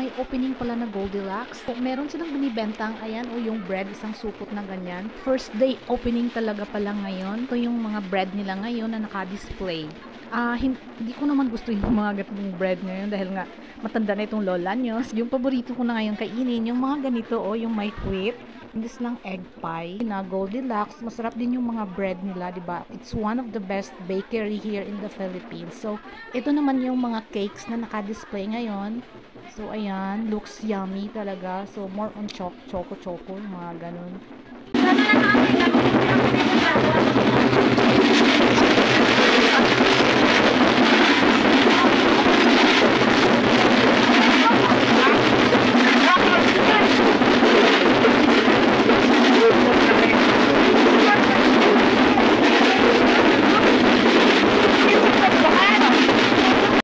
may opening pala na Goldilocks. Meron silang binibentang, ayan, o yung bread, isang supot na ganyan. First day opening talaga pala ngayon. Ito yung mga bread nila ngayon na naka-display. Hindi ko naman gusto yung mga ganitong bread ngayon dahil nga matanda na itong lola nyo. Yung paborito ko na ngayon kainin, yung mga ganito, yung may whip. This lang egg pie na Goldilocks. Masarap din yung mga bread nila, diba? It's one of the best bakery here in the Philippines. So, ito naman yung mga cakes na naka-display ngayon. So, ayan, looks yummy talaga. So, more on choco, mga ganun.